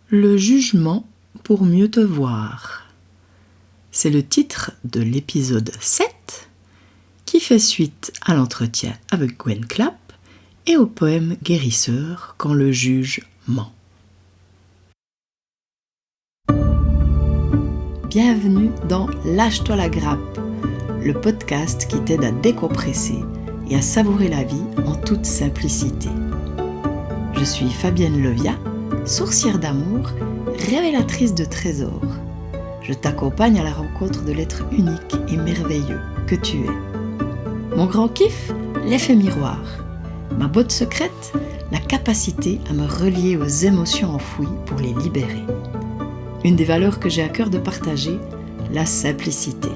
Le jugement pour mieux te voir. C'est le titre de l'épisode 7 qui fait suite à l'entretien avec Gwen Clapp et au poème guérisseur Quand le juge ment. Bienvenue dans Lâche-toi la grappe, le podcast qui t'aide à décompresser et à savourer la vie en toute simplicité. Je suis Fabienne Levia, sourcière d'amour, révélatrice de trésors. Je t'accompagne à la rencontre de l'être unique et merveilleux que tu es. Mon grand kiff, l'effet miroir. Ma botte secrète, la capacité à me relier aux émotions enfouies pour les libérer. Une des valeurs que j'ai à cœur de partager, la simplicité.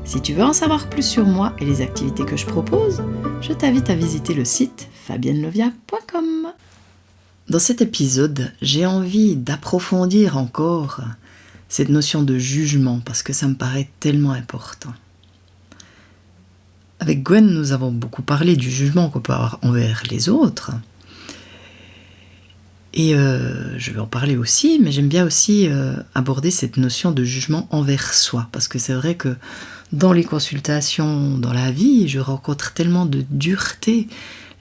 Si tu veux en savoir plus sur moi et les activités que je propose, je t'invite à visiter le site fabiennelevia.com. Dans cet épisode, j'ai envie d'approfondir encore cette notion de jugement parce que ça me paraît tellement important. Avec Gwen, nous avons beaucoup parlé du jugement qu'on peut avoir envers les autres. Et je vais en parler aussi, mais j'aime bien aussi aborder cette notion de jugement envers soi. Parce que c'est vrai que dans les consultations, dans la vie, je rencontre tellement de dureté.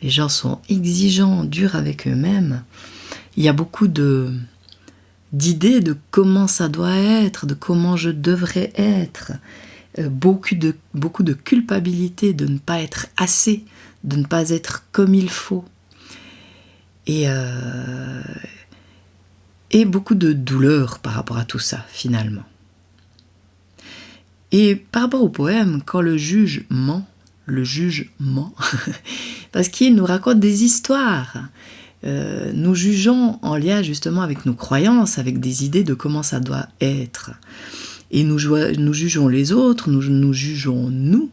Les gens sont exigeants, durs avec eux-mêmes. Il y a beaucoup d'idées de comment ça doit être, de comment je devrais être. Beaucoup de culpabilité de ne pas être assez, de ne pas être comme il faut. Et beaucoup de douleur par rapport à tout ça, finalement. Et par rapport au poème, quand le juge ment, parce qu'il nous raconte des histoires. Nous jugeons en lien justement avec nos croyances, avec des idées de comment ça doit être. Et nous jugeons les autres, nous jugeons nous,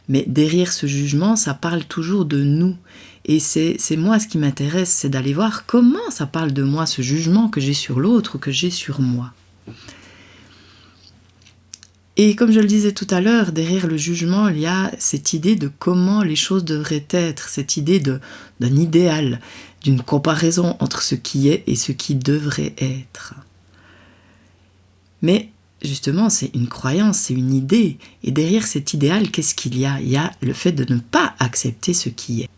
mais derrière ce jugement, ça parle toujours de nous. Et c'est moi ce qui m'intéresse, c'est d'aller voir comment ça parle de moi, ce jugement que j'ai sur l'autre, que j'ai sur moi. Et comme je le disais tout à l'heure, derrière le jugement, il y a cette idée de comment les choses devraient être, cette idée d'un idéal, d'une comparaison entre ce qui est et ce qui devrait être. Mais justement, c'est une croyance, c'est une idée. Et derrière cet idéal, qu'est-ce qu'il y a ? Il y a le fait de ne pas accepter ce qui est.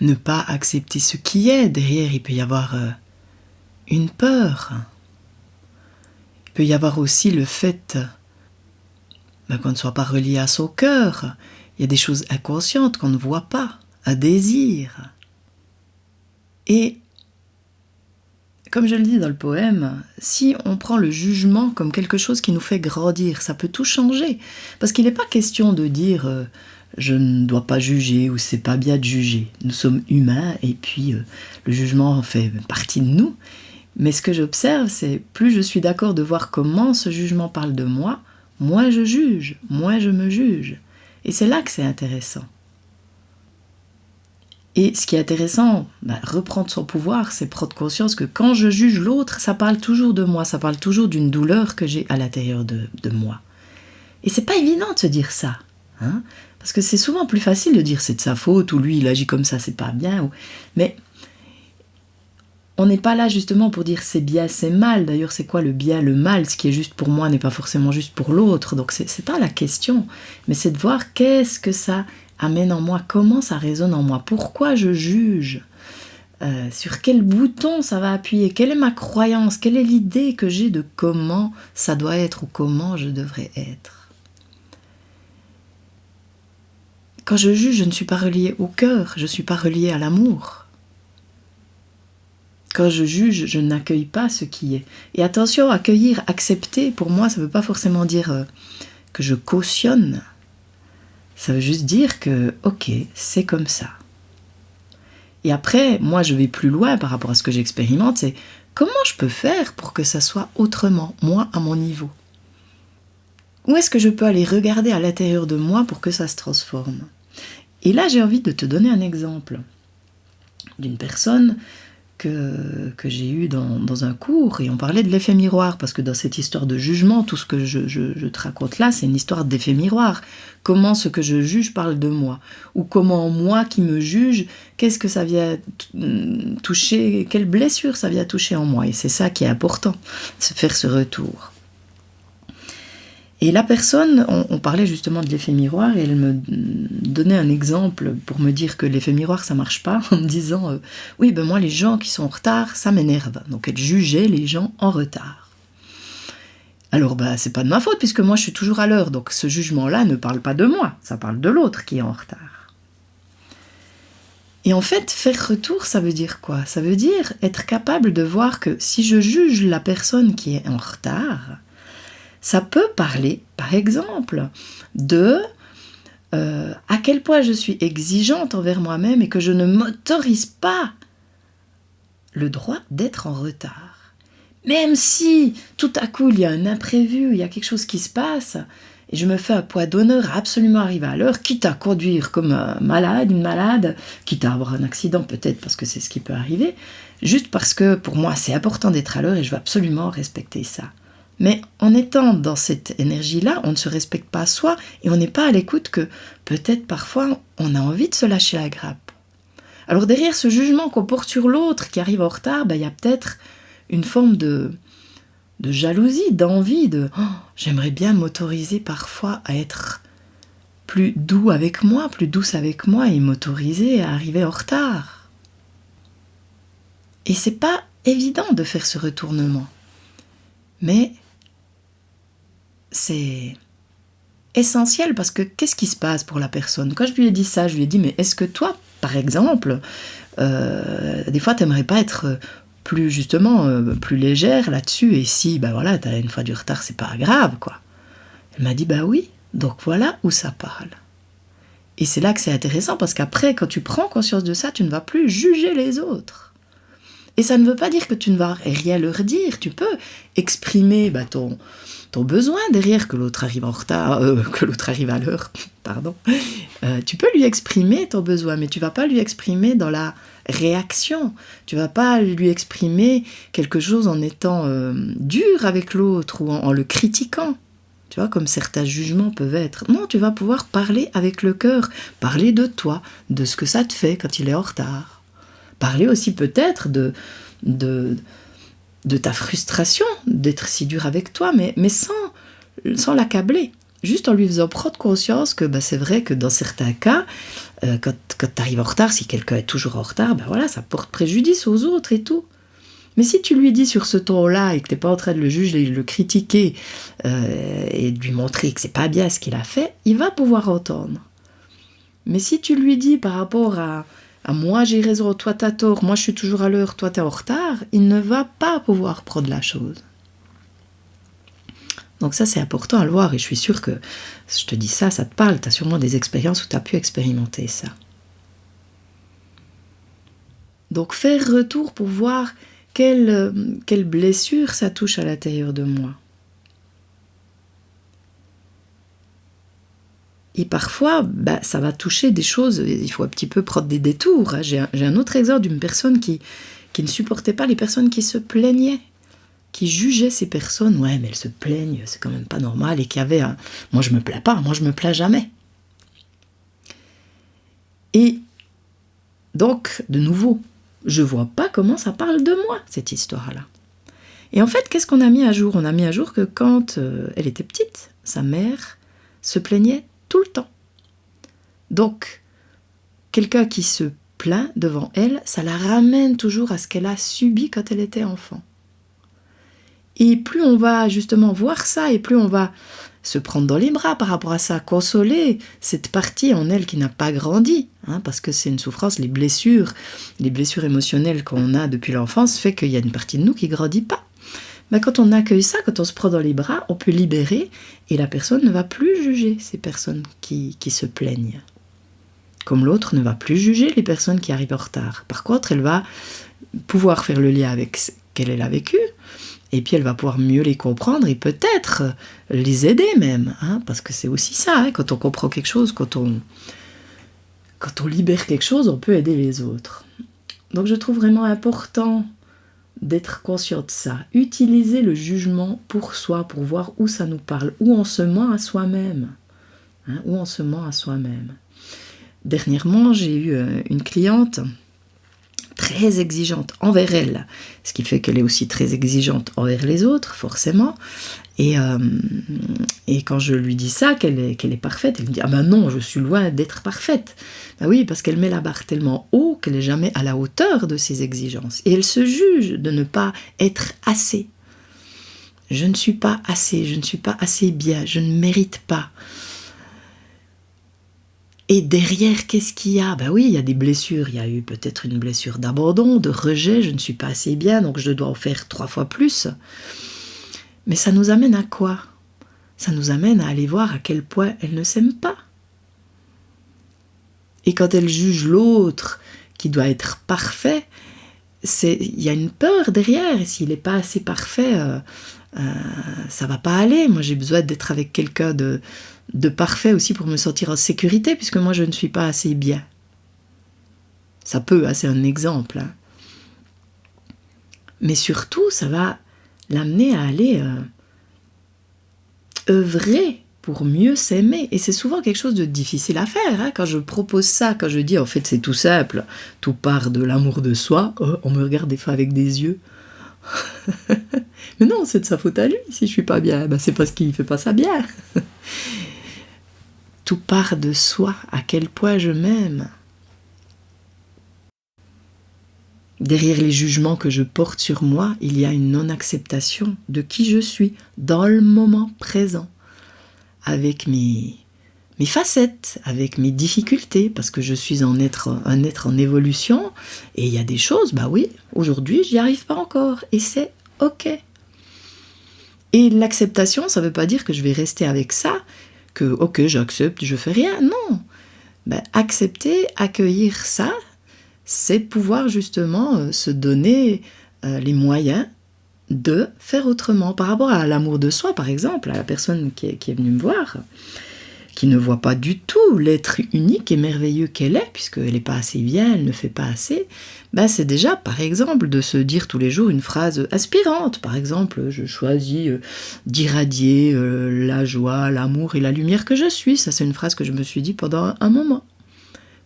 Ne pas accepter ce qui est, derrière, il peut y avoir une peur. Il peut y avoir aussi le fait qu'on ne soit pas relié à son cœur. Il y a des choses inconscientes qu'on ne voit pas, un désir. Et comme je le dis dans le poème, si on prend le jugement comme quelque chose qui nous fait grandir, ça peut tout changer. Parce qu'il n'est pas question de dire je ne dois pas juger ou c'est pas bien de juger. Nous sommes humains et puis le jugement fait partie de nous. Mais ce que j'observe, c'est plus je suis d'accord de voir comment ce jugement parle de moi, moins je juge, moins je me juge. Et c'est là que c'est intéressant. Et ce qui est intéressant, reprendre son pouvoir, c'est prendre conscience que quand je juge l'autre, ça parle toujours de moi, ça parle toujours d'une douleur que j'ai à l'intérieur de moi. Et c'est pas évident de se dire ça, hein, parce que c'est souvent plus facile de dire c'est de sa faute, ou lui il agit comme ça, c'est pas bien, mais on n'est pas là justement pour dire c'est bien, c'est mal. D'ailleurs, c'est quoi le bien, le mal ? Ce qui est juste pour moi n'est pas forcément juste pour l'autre, donc c'est pas la question, mais c'est de voir qu'est-ce que ça amène en moi, comment ça résonne en moi, pourquoi je juge, sur quel bouton ça va appuyer, quelle est ma croyance, quelle est l'idée que j'ai de comment ça doit être ou comment je devrais être. Quand je juge, je ne suis pas reliée au cœur, je ne suis pas reliée à l'amour. Quand je juge, je n'accueille pas ce qui est. Et attention, accueillir, accepter, pour moi, ça ne veut pas forcément dire que je cautionne. Ça veut juste dire que, ok, c'est comme ça. Et après, moi, je vais plus loin par rapport à ce que j'expérimente, c'est comment je peux faire pour que ça soit autrement, moi, à mon niveau ? Où est-ce que je peux aller regarder à l'intérieur de moi pour que ça se transforme ? Et là, j'ai envie de te donner un exemple d'une personne que j'ai eue dans un cours, et on parlait de l'effet miroir, parce que dans cette histoire de jugement, tout ce que je te raconte là, c'est une histoire d'effet miroir. Comment ce que je juge parle de moi, ou comment moi qui me juge, qu'est-ce que ça vient toucher, quelle blessure ça vient toucher en moi, et c'est ça qui est important, c'est faire ce retour. Et la personne, on parlait justement de l'effet miroir, et elle me donnait un exemple pour me dire que l'effet miroir, ça marche pas, en me disant oui, ben moi, les gens qui sont en retard, ça m'énerve. Donc elle jugeait les gens en retard. Alors, c'est pas de ma faute, puisque moi, je suis toujours à l'heure. Donc ce jugement-là ne parle pas de moi, ça parle de l'autre qui est en retard. Et en fait, faire retour, ça veut dire quoi ? Ça veut dire être capable de voir que si je juge la personne qui est en retard, ça peut parler, par exemple, de à quel point je suis exigeante envers moi-même et que je ne m'autorise pas le droit d'être en retard. Même si tout à coup il y a un imprévu, il y a quelque chose qui se passe, et je me fais un poids d'honneur à absolument arriver à l'heure, quitte à conduire comme un malade, une malade, quitte à avoir un accident peut-être parce que c'est ce qui peut arriver, juste parce que pour moi c'est important d'être à l'heure et je veux absolument respecter ça. Mais en étant dans cette énergie-là, on ne se respecte pas soi et on n'est pas à l'écoute que peut-être parfois on a envie de se lâcher la grappe. Alors derrière ce jugement qu'on porte sur l'autre qui arrive en retard, il y a peut-être une forme de jalousie, d'envie, j'aimerais bien m'autoriser parfois à être plus doux avec moi, plus douce avec moi et m'autoriser à arriver en retard. Et c'est pas évident de faire ce retournement. Mais c'est essentiel parce que qu'est-ce qui se passe pour la personne ? Quand je lui ai dit ça, je lui ai dit, mais est-ce que toi, par exemple, des fois, t'aimerais pas être plus, justement, plus légère là-dessus, et si, t'as une fois du retard, c'est pas grave, quoi. Elle m'a dit, oui, donc voilà où ça parle. Et c'est là que c'est intéressant, parce qu'après, quand tu prends conscience de ça, tu ne vas plus juger les autres. Et ça ne veut pas dire que tu ne vas rien leur dire. Tu peux exprimer ton besoin derrière que l'autre arrive en retard, que l'autre arrive à l'heure, pardon. Tu peux lui exprimer ton besoin, mais tu ne vas pas lui exprimer dans la réaction. Tu ne vas pas lui exprimer quelque chose en étant dur avec l'autre ou en le critiquant. Tu vois, comme certains jugements peuvent être. Non, tu vas pouvoir parler avec le cœur, parler de toi, de ce que ça te fait quand il est en retard. Parler aussi peut-être de ta frustration d'être si dur avec toi, mais sans l'accabler. Juste en lui faisant prendre conscience que c'est vrai que dans certains cas, quand tu arrives en retard, si quelqu'un est toujours en retard, ça porte préjudice aux autres et tout. Mais si tu lui dis sur ce ton-là et que tu n'es pas en train de le juger, de le critiquer et de lui montrer que c'est pas bien ce qu'il a fait, il va pouvoir entendre. Mais si tu lui dis par rapport à moi j'ai raison, toi t'as tort, moi je suis toujours à l'heure, toi t'es en retard, il ne va pas pouvoir prendre la chose. Donc ça c'est important à le voir, et je suis sûre que si je te dis ça te parle, t'as sûrement des expériences où t'as pu expérimenter ça. Donc faire retour pour voir quelle blessure ça touche à l'intérieur de moi. Et parfois, ça va toucher des choses, il faut un petit peu prendre des détours. J'ai un autre exemple d'une personne qui ne supportait pas les personnes qui se plaignaient, qui jugeait ces personnes, ouais, mais elles se plaignent, c'est quand même pas normal, et qui avait un « moi je me plains pas, moi je me plains jamais ». Et donc, de nouveau, je vois pas comment ça parle de moi, cette histoire-là. Et en fait, qu'est-ce qu'on a mis à jour ? On a mis à jour que quand elle était petite, sa mère se plaignait tout le temps. Donc, quelqu'un qui se plaint devant elle, ça la ramène toujours à ce qu'elle a subi quand elle était enfant. Et plus on va justement voir ça, et plus on va se prendre dans les bras par rapport à ça, consoler cette partie en elle qui n'a pas grandi, parce que c'est une souffrance, les blessures émotionnelles qu'on a depuis l'enfance fait qu'il y a une partie de nous qui ne grandit pas. Mais quand on accueille ça, quand on se prend dans les bras, on peut libérer, et la personne ne va plus juger ces personnes qui se plaignent. Comme l'autre ne va plus juger les personnes qui arrivent en retard. Par contre, elle va pouvoir faire le lien avec ce qu'elle a vécu, et puis elle va pouvoir mieux les comprendre et peut-être les aider même, parce que c'est aussi ça, quand on comprend quelque chose, quand on libère quelque chose, on peut aider les autres. Donc je trouve vraiment important d'être conscient de ça. Utiliser le jugement pour soi, pour voir où ça nous parle, où on se ment à soi-même. Où on se ment à soi-même. Dernièrement, j'ai eu une cliente très exigeante envers elle, ce qui fait qu'elle est aussi très exigeante envers les autres, forcément. Et quand je lui dis ça, qu'elle est parfaite, elle me dit « Ah ben non, je suis loin d'être parfaite ». Ben oui, parce qu'elle met la barre tellement haut qu'elle n'est jamais à la hauteur de ses exigences. Et elle se juge de ne pas être assez. Je ne suis pas assez, je ne suis pas assez bien, je ne mérite pas. Et derrière, qu'est-ce qu'il y a? Ben oui, il y a des blessures. Il y a eu peut-être une blessure d'abandon, de rejet, je ne suis pas assez bien, donc je dois en faire 3 fois plus. Mais ça nous amène à quoi? Ça nous amène à aller voir à quel point elle ne s'aime pas. Et quand elle juge l'autre qui doit être parfait, il y a une peur derrière. Et s'il n'est pas assez parfait, ça va pas aller. Moi, j'ai besoin d'être avec quelqu'un de parfait aussi pour me sentir en sécurité, puisque moi, je ne suis pas assez bien. Ça peut, c'est un exemple. Mais surtout, ça va l'amener à aller œuvrer pour mieux s'aimer. Et c'est souvent quelque chose de difficile à faire. Quand je propose ça, quand je dis en fait c'est tout simple, tout part de l'amour de soi, on me regarde des fois avec des yeux. Mais non, c'est de sa faute à lui si je suis pas bien. C'est parce qu'il fait pas ça bien. Tout part de soi, à quel point je m'aime. Derrière les jugements que je porte sur moi, il y a une non-acceptation de qui je suis dans le moment présent, avec mes facettes, avec mes difficultés, parce que je suis un être en évolution, et il y a des choses, oui, aujourd'hui, j'y arrive pas encore, et c'est ok. Et l'acceptation, ça veut pas dire que je vais rester avec ça, que ok, j'accepte, je fais rien, non. Accepter, accueillir ça, c'est pouvoir justement se donner les moyens de faire autrement. Par rapport à l'amour de soi, par exemple, à la personne qui est venue me voir, qui ne voit pas du tout l'être unique et merveilleux qu'elle est, puisqu'elle n'est pas assez bien, elle ne fait pas assez, c'est déjà, par exemple, de se dire tous les jours une phrase inspirante. Par exemple, je choisis d'irradier la joie, l'amour et la lumière que je suis. Ça, c'est une phrase que je me suis dit pendant un moment.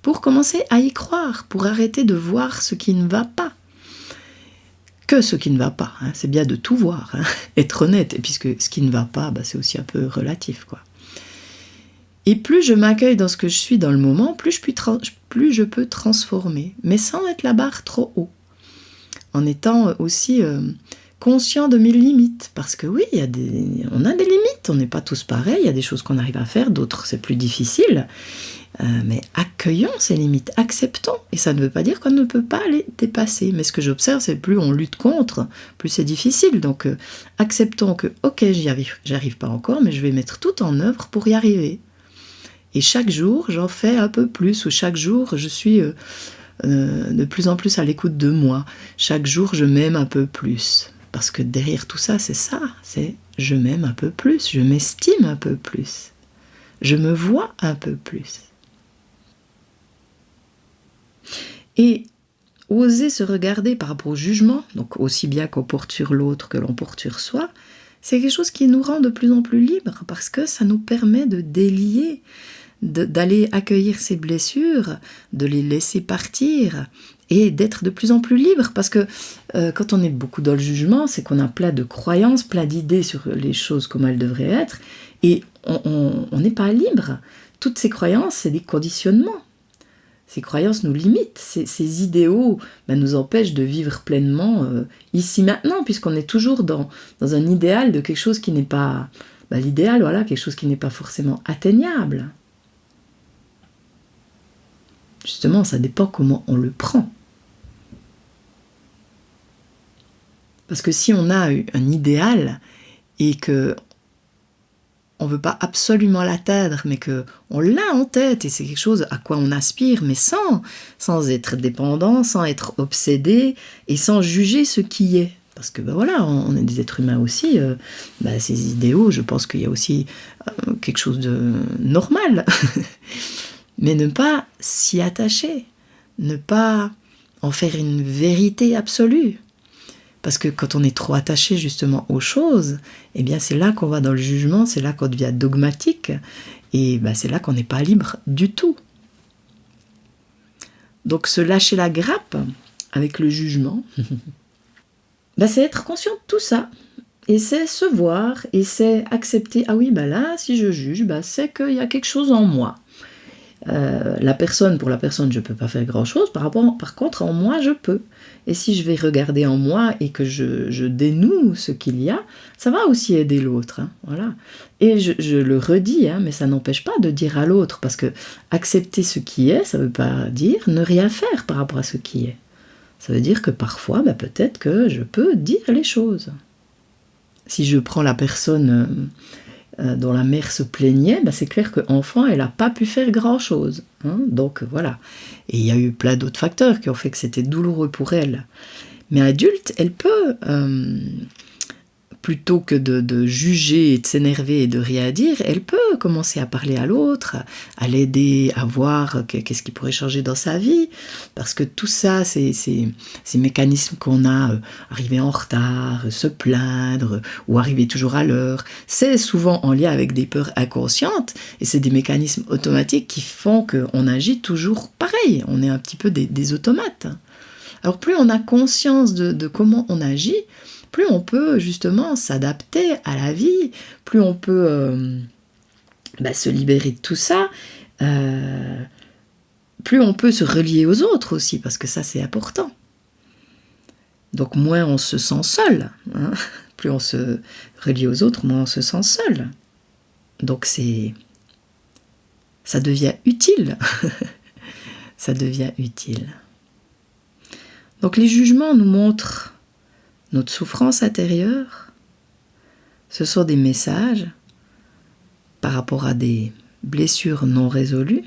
Pour commencer à y croire, pour arrêter de voir ce qui ne va pas. Que ce qui ne va pas, c'est bien de tout voir, être honnête, et puisque ce qui ne va pas, c'est aussi un peu relatif, quoi. Et plus je m'accueille dans ce que je suis dans le moment, plus je peux transformer, mais sans mettre la barre trop haut, en étant aussi conscient de mes limites, parce que oui, on a des limites, on n'est pas tous pareils, il y a des choses qu'on arrive à faire, d'autres c'est plus difficile, mais accueillons ces limites, acceptons, et ça ne veut pas dire qu'on ne peut pas les dépasser, mais ce que j'observe, c'est plus on lutte contre, plus c'est difficile, donc acceptons que ok, j'arrive pas encore, mais je vais mettre tout en œuvre pour y arriver. Et chaque jour, j'en fais un peu plus, ou chaque jour, je suis de plus en plus à l'écoute de moi. Chaque jour, je m'aime un peu plus. Parce que derrière tout ça, c'est je m'aime un peu plus, je m'estime un peu plus. Je me vois un peu plus. Et oser se regarder par rapport au jugement, donc aussi bien qu'on porte sur l'autre que l'on porte sur soi, c'est quelque chose qui nous rend de plus en plus libres, parce que ça nous permet de délier, d'aller accueillir ces blessures, de les laisser partir et d'être de plus en plus libre, parce que quand on est beaucoup dans le jugement, c'est qu'on a plein de croyances, plein d'idées sur les choses comme elles devraient être, et on n'est pas libre. Toutes ces croyances, c'est des conditionnements. Ces croyances nous limitent, ces idéaux nous empêchent de vivre pleinement ici maintenant, puisqu'on est toujours dans un idéal de quelque chose qui n'est pas l'idéal, voilà, quelque chose qui n'est pas forcément atteignable. Justement, ça dépend comment on le prend. Parce que si on a un idéal et que on ne veut pas absolument l'atteindre, mais qu'on l'a en tête, et c'est quelque chose à quoi on aspire, mais sans être dépendant, sans être obsédé, et sans juger ce qui est. Parce que voilà, on est des êtres humains aussi, ces idéaux, je pense qu'il y a aussi quelque chose de normal. Mais ne pas s'y attacher, ne pas en faire une vérité absolue. Parce que quand on est trop attaché justement aux choses, eh bien c'est là qu'on va dans le jugement, c'est là qu'on devient dogmatique, et c'est là qu'on n'est pas libre du tout. Donc se lâcher la grappe avec le jugement, c'est être conscient de tout ça. Et c'est se voir, et c'est accepter, ah oui, là, si je juge, c'est qu'il y a quelque chose en moi. Pour la personne, je ne peux pas faire grand-chose, par contre, en moi, je peux. Et si je vais regarder en moi et que je dénoue ce qu'il y a, ça va aussi aider l'autre. Voilà. Et je le redis, mais ça n'empêche pas de dire à l'autre, parce que accepter ce qui est, ça ne veut pas dire ne rien faire par rapport à ce qui est. Ça veut dire que parfois, peut-être que je peux dire les choses. Si je prends la personne dont la mère se plaignait, c'est clair qu'enfant, elle n'a pas pu faire grand-chose. Donc voilà. Et il y a eu plein d'autres facteurs qui ont fait que c'était douloureux pour elle. Mais adulte, elle peut, plutôt que de juger et de s'énerver et de rien dire, elle peut commencer à parler à l'autre, à l'aider à voir qu'est-ce qui pourrait changer dans sa vie. Parce que tout ça, ces mécanismes qu'on a, arriver en retard, se plaindre ou arriver toujours à l'heure, c'est souvent en lien avec des peurs inconscientes et c'est des mécanismes automatiques qui font qu'on agit toujours pareil. On est un petit peu des automates. Alors plus on a conscience de comment on agit, plus on peut justement s'adapter à la vie, plus on peut se libérer de tout ça, plus on peut se relier aux autres aussi, parce que ça c'est important. Donc moins on se sent seul, plus on se relie aux autres, moins on se sent seul. Donc ça devient utile, ça devient utile. Donc les jugements nous montrent notre souffrance intérieure. Ce sont des messages par rapport à des blessures non résolues.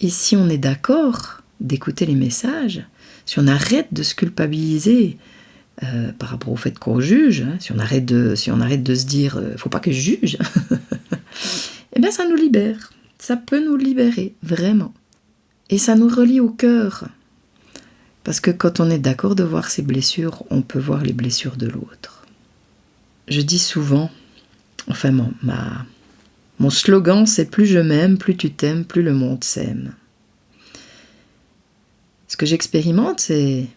Et si on est d'accord d'écouter les messages, si on arrête de se culpabiliser par rapport au fait qu'on juge, si on arrête de se dire « faut pas que je juge », eh bien ça nous libère. Ça peut nous libérer, vraiment. Et ça nous relie au cœur. Parce que quand on est d'accord de voir ses blessures, on peut voir les blessures de l'autre. Je dis souvent, mon slogan c'est « Plus je m'aime, plus tu t'aimes, plus le monde s'aime ». Ce que j'expérimente, c'est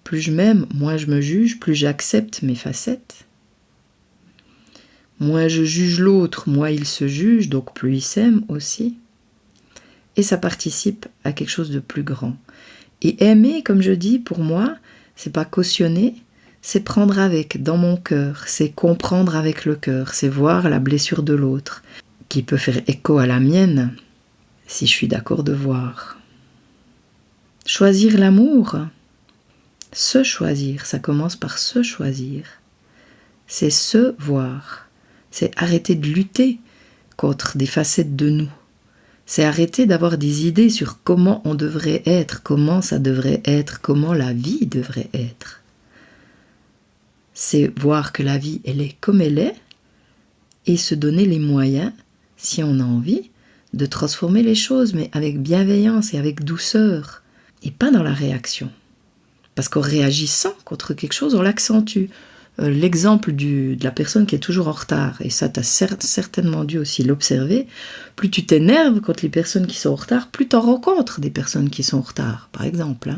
plus je m'aime, moins je me juge, plus j'accepte mes facettes. Moins je juge l'autre, moins il se juge, donc plus il s'aime aussi. Et ça participe à quelque chose de plus grand. Et aimer, comme je dis, pour moi, c'est pas cautionner, c'est prendre avec, dans mon cœur, c'est comprendre avec le cœur, c'est voir la blessure de l'autre, qui peut faire écho à la mienne, si je suis d'accord de voir. Choisir l'amour, se choisir, ça commence par se choisir. C'est se voir, c'est arrêter de lutter contre des facettes de nous. C'est arrêter d'avoir des idées sur comment on devrait être, comment ça devrait être, comment la vie devrait être. C'est voir que la vie, elle est comme elle est, et se donner les moyens, si on a envie, de transformer les choses, mais avec bienveillance et avec douceur, et pas dans la réaction. Parce qu'en réagissant contre quelque chose, on l'accentue. L'exemple de la personne qui est toujours en retard, et ça tu as certainement dû aussi l'observer, plus tu t'énerves contre les personnes qui sont en retard, plus tu en rencontres des personnes qui sont en retard, par exemple.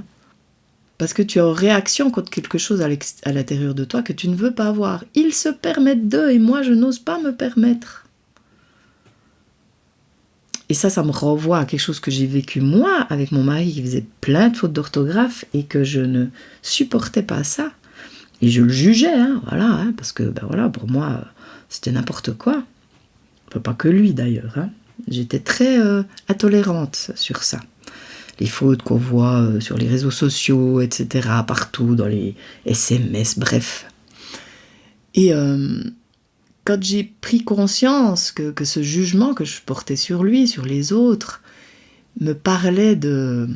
Parce que tu es en réaction contre quelque chose à l'intérieur de toi que tu ne veux pas avoir. Ils se permettent d'eux, et moi je n'ose pas me permettre. Et ça me renvoie à quelque chose que j'ai vécu moi, avec mon mari qui faisait plein de fautes d'orthographe, et que je ne supportais pas ça. Et je le jugeais, parce que pour moi, c'était n'importe quoi. Pas que lui d'ailleurs. J'étais très intolérante sur ça. Les fautes qu'on voit sur les réseaux sociaux, etc., partout, dans les SMS, bref. Et quand j'ai pris conscience que ce jugement que je portais sur lui, sur les autres, me parlait de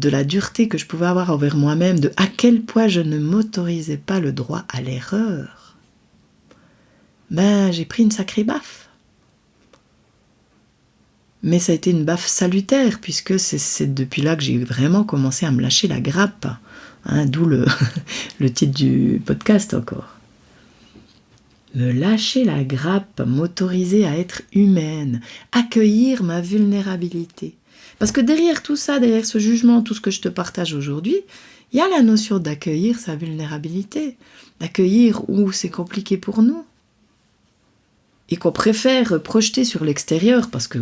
la dureté que je pouvais avoir envers moi-même, de à quel point je ne m'autorisais pas le droit à l'erreur, j'ai pris une sacrée baffe. Mais ça a été une baffe salutaire, puisque c'est depuis là que j'ai vraiment commencé à me lâcher la grappe. D'où le titre du podcast encore. Me lâcher la grappe, m'autoriser à être humaine, accueillir ma vulnérabilité. Parce que derrière tout ça, derrière ce jugement, tout ce que je te partage aujourd'hui, il y a la notion d'accueillir sa vulnérabilité, d'accueillir où c'est compliqué pour nous. Et qu'on préfère projeter sur l'extérieur parce que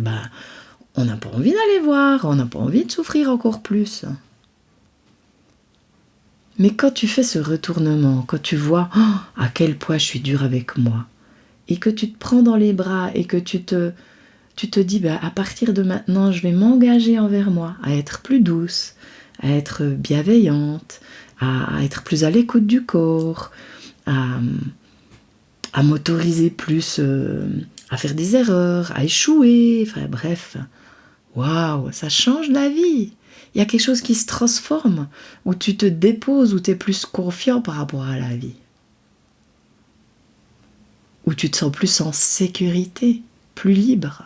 on n'a pas envie d'aller voir, on n'a pas envie de souffrir encore plus. Mais quand tu fais ce retournement, quand tu vois à quel point je suis dure avec moi, et que tu te prends dans les bras et que tu te dis à partir de maintenant, je vais m'engager envers moi, à être plus douce, à être bienveillante, à être plus à l'écoute du corps, à m'autoriser plus à faire des erreurs, à échouer, enfin bref. Waouh, ça change la vie. Il y a quelque chose qui se transforme, où tu te déposes, où tu es plus confiant par rapport à la vie. Où tu te sens plus en sécurité, plus libre.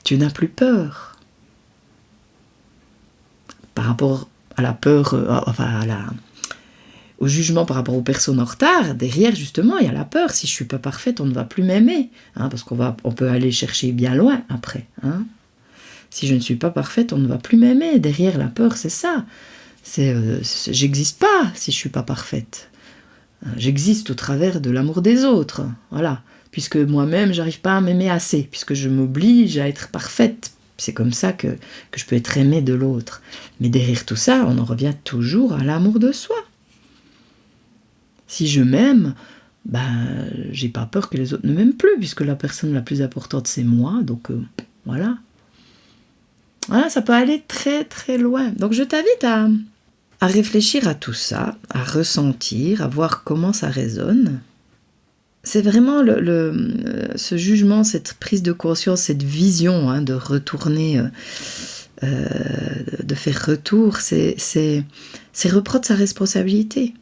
Tu n'as plus peur. Par rapport à la peur, au jugement par rapport aux personnes en retard, derrière justement il y a la peur. Si je ne suis pas parfaite, on ne va plus m'aimer, parce qu'on peut aller chercher bien loin après. Si je ne suis pas parfaite, on ne va plus m'aimer. Derrière la peur, c'est ça. J'existe pas si je ne suis pas parfaite. J'existe au travers de l'amour des autres. Voilà. Puisque moi-même, j'arrive pas à m'aimer assez. Puisque je m'oblige à être parfaite. C'est comme ça que je peux être aimée de l'autre. Mais derrière tout ça, on en revient toujours à l'amour de soi. Si je m'aime, j'ai pas peur que les autres ne m'aiment plus. Puisque la personne la plus importante, c'est moi. Donc, voilà. Voilà, ça peut aller très très loin. Donc je t'invite à réfléchir à tout ça, à ressentir, à voir comment ça résonne. C'est vraiment ce jugement, cette prise de conscience, cette vision de retourner, de faire retour, c'est reprendre sa responsabilité.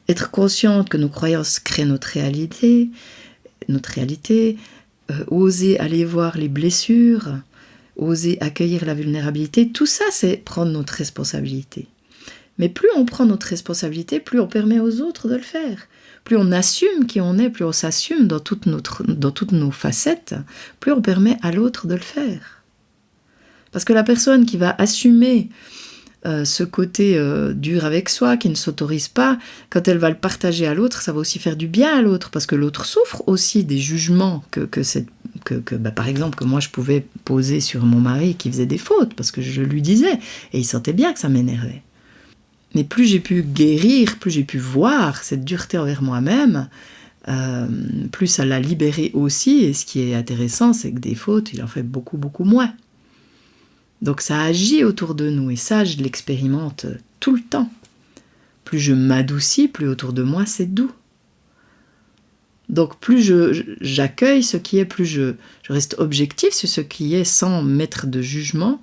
Être consciente que nos croyances créent notre réalité, oser aller voir les blessures, oser accueillir la vulnérabilité, tout ça c'est prendre notre responsabilité. Mais plus on prend notre responsabilité, plus on permet aux autres de le faire. Plus on assume qui on est, plus on s'assume dans toutes nos facettes, plus on permet à l'autre de le faire. Parce que la personne qui va assumer ce côté dur avec soi, qui ne s'autorise pas, quand elle va le partager à l'autre, ça va aussi faire du bien à l'autre, parce que l'autre souffre aussi des jugements que par exemple, que moi je pouvais poser sur mon mari qui faisait des fautes, parce que je lui disais, et il sentait bien que ça m'énervait. Mais plus j'ai pu guérir, plus j'ai pu voir cette dureté envers moi-même, plus ça l'a libéré aussi, et ce qui est intéressant, c'est que des fautes, il en fait beaucoup, beaucoup moins. Donc ça agit autour de nous, et ça, je l'expérimente tout le temps. Plus je m'adoucis, plus autour de moi, c'est doux. Donc plus j'accueille ce qui est, plus je reste objectif sur ce qui est sans mettre de jugement,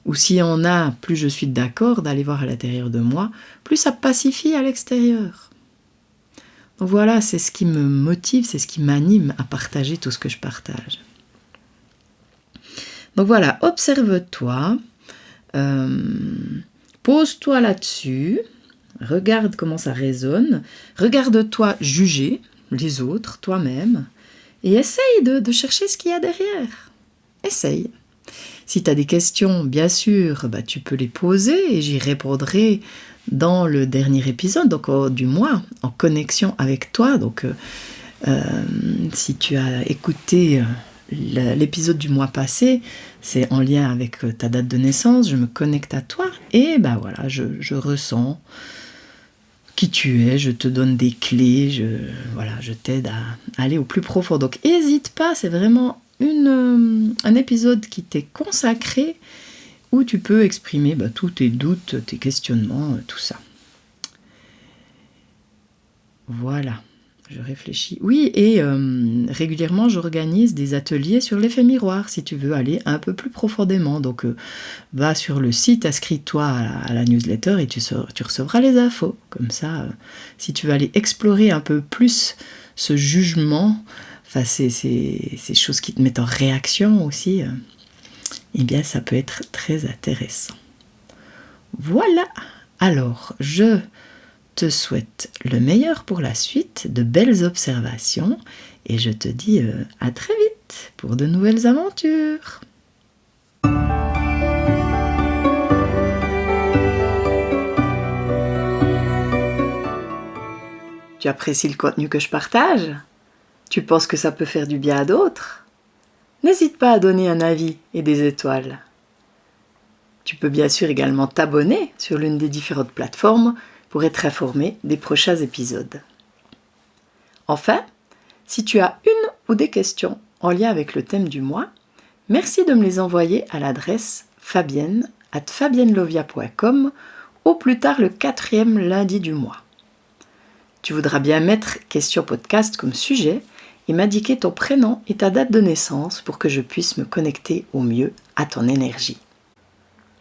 ou s'il y en a, plus je suis d'accord d'aller voir à l'intérieur de moi, plus ça pacifie à l'extérieur. Donc voilà, c'est ce qui me motive, c'est ce qui m'anime à partager tout ce que je partage. Donc voilà, observe-toi, pose-toi là-dessus, regarde comment ça résonne, regarde-toi juger les autres, toi-même, et essaye de chercher ce qu'il y a derrière. Essaye. Si tu as des questions, bien sûr, tu peux les poser et j'y répondrai dans le dernier épisode, donc du mois, en connexion avec toi. Donc, si tu as écouté l'épisode du mois passé, c'est en lien avec ta date de naissance, je me connecte à toi et voilà, je ressens qui tu es, je te donne des clés, je t'aide à aller au plus profond. Donc n'hésite pas, c'est vraiment un épisode qui t'est consacré où tu peux exprimer tous tes doutes, tes questionnements, tout ça. Voilà. Je réfléchis. Oui, et régulièrement, j'organise des ateliers sur l'effet miroir, si tu veux aller un peu plus profondément. Donc, va sur le site, inscris-toi à la newsletter et tu recevras les infos. Comme ça, si tu veux aller explorer un peu plus ce jugement, ces choses qui te mettent en réaction aussi, eh bien ça peut être très intéressant. Voilà, alors je te souhaite le meilleur pour la suite, de belles observations et je te dis à très vite pour de nouvelles aventures. Tu apprécies le contenu que je partage? Tu penses que ça peut faire du bien à d'autres? N'hésite pas à donner un avis et des étoiles. Tu peux bien sûr également t'abonner sur l'une des différentes plateformes pour être informé des prochains épisodes. Enfin, si tu as une ou des questions en lien avec le thème du mois, merci de me les envoyer à l'adresse fabienne@fabiennelovia.com au plus tard le 4e lundi du mois. Tu voudras bien mettre Question Podcast comme sujet et m'indiquer ton prénom et ta date de naissance pour que je puisse me connecter au mieux à ton énergie.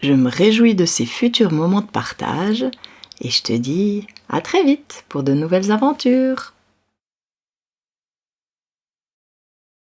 Je me réjouis de ces futurs moments de partage et je te dis à très vite pour de nouvelles aventures.